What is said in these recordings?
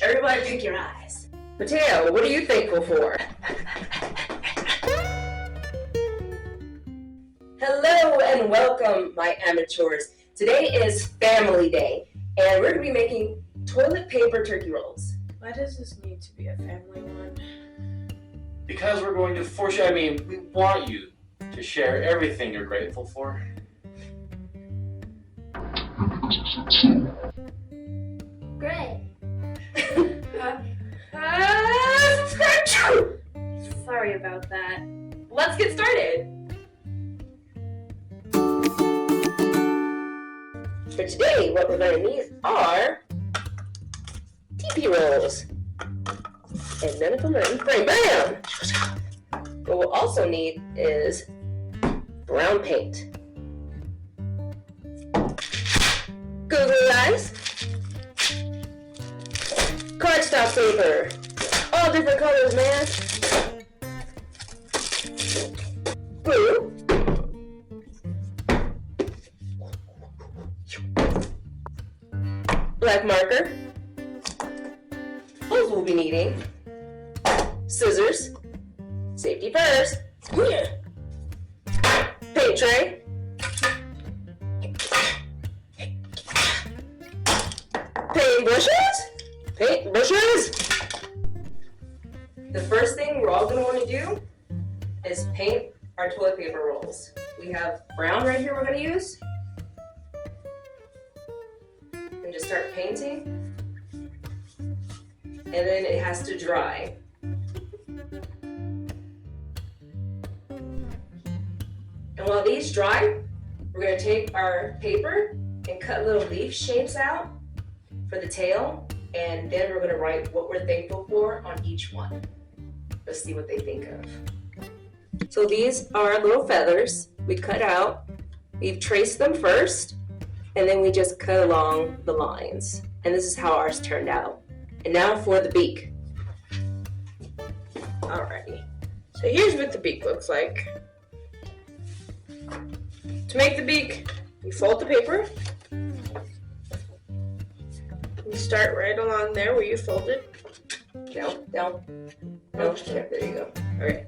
Everybody pick your eyes. Mateo, what are you thankful for? Hello and welcome, my amateurs. Today is Family Day, and we're going to be making toilet paper turkey rolls. Why does this need to be a family one? Because we're going to force you, we want you to share everything you're grateful for. Great. Subscribe! Sorry about that. Let's get started. For today, what we're going to need are TP rolls. And none of them are in frame. Bam! What we'll also need is brown paint, Googly eyes, cardstock paper, all different colors, man. Glue, black marker. Those we'll be needing. Scissors, safety first, paint tray, paint brushes. The first thing we're all going to want to do is paint our toilet paper rolls. We have brown right here we're going to use. And just start painting. And then it has to dry. And while these dry, we're going to take our paper and cut little leaf shapes out for the tail, and then we're going to write what we're thankful for on each one. Let's see what they think of. So these are little feathers we cut out. We've traced them first, and then we just cut along the lines. And this is how ours turned out. And now for the beak. Alrighty. So here's what the beak looks like. To make the beak, you fold the paper. You start right along there where you folded. Down. No, yeah, there you go. Alright.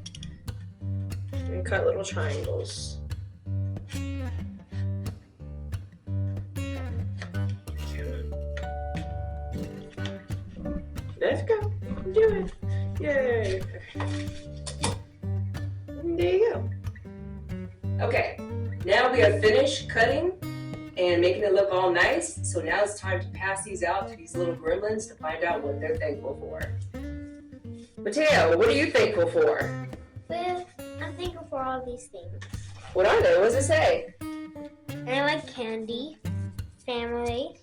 And cut little triangles. Let's go. Do it. Yay. There you go. Okay, now we have finished cutting and making it look all nice. So now it's time to pass these out to these little gremlins to find out what they're thankful for. Mateo, what are you thankful for? Well, I'm thankful for all these things. What are they? What does it say? I like candy, family,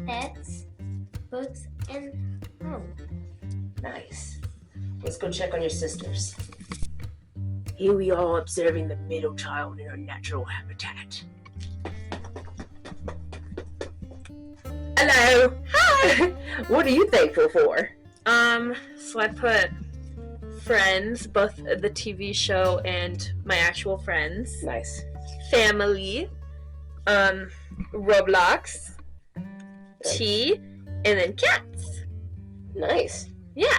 pets, books, and home. Nice. Let's go check on your sisters. Here we are observing the middle child in her natural habitat. Hello. Hi. What are you thankful for? So I put friends, both the TV show and my actual friends. Nice. Family, Roblox, tea, and then cats. Nice. Yeah.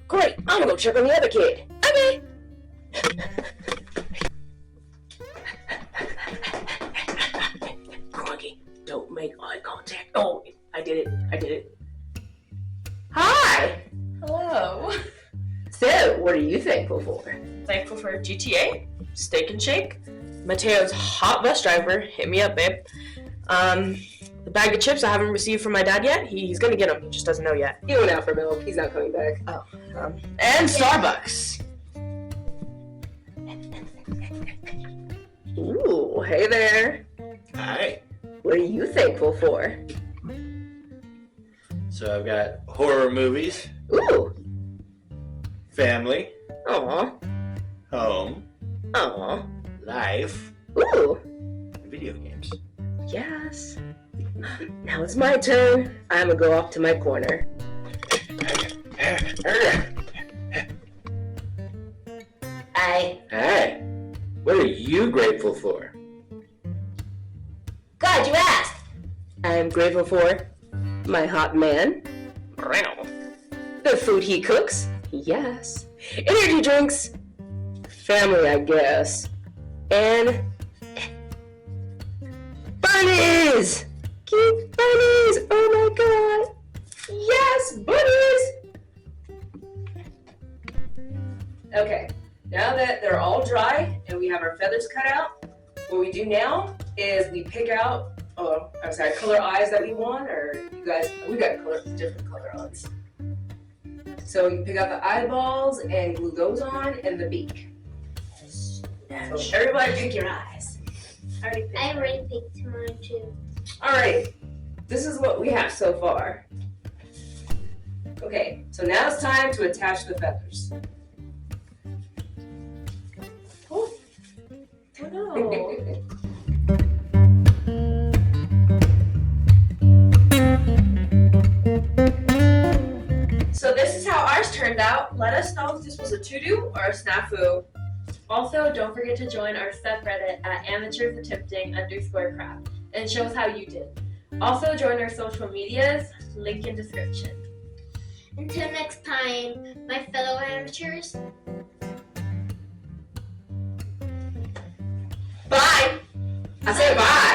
Great. I'm gonna go check on the other kid. Okay. Crunky, don't make eye contact. Oh, I did it. Hi. Hello. So, what are you thankful for? Thankful for GTA, Steak and Shake, Mateo's hot bus driver. Hit me up, babe. The bag of chips I haven't received from my dad yet. He's gonna get them. He just doesn't know yet. He went out for milk. He's not coming back. Oh. And Starbucks. Ooh, hey there. Hi. What are you thankful for? So I've got horror movies, Ooh. family, Aw. home, Aw. life, Ooh. and video games. Yes. Now it's my turn. I'm gonna go off to my corner. Hi. What are you grateful for? Glad you asked. I am grateful for my hot man, Bueno. The food he cooks? Yes. Energy drinks? Family, I guess. And bunnies! Cute bunnies! Oh my god! Yes, bunnies! Okay, now that they're all dry and we have our feathers cut out, what we do now is we pick out, color eyes that we want, or you guys, we got different color eyes. So you pick out the eyeballs and glue those on, and the beak. So everybody pick your eyes. I already picked mine too. Alright, this is what we have so far. Okay, so now it's time to attach the feathers. Oh no. So this is how ours turned out. Let us know if this was a to-do or a snafu. Also, don't forget to join our subreddit at amateurs_attempting_craft and show us how you did. Also, join our social medias, link in description. Until next time, my fellow amateurs. Bye! I said bye!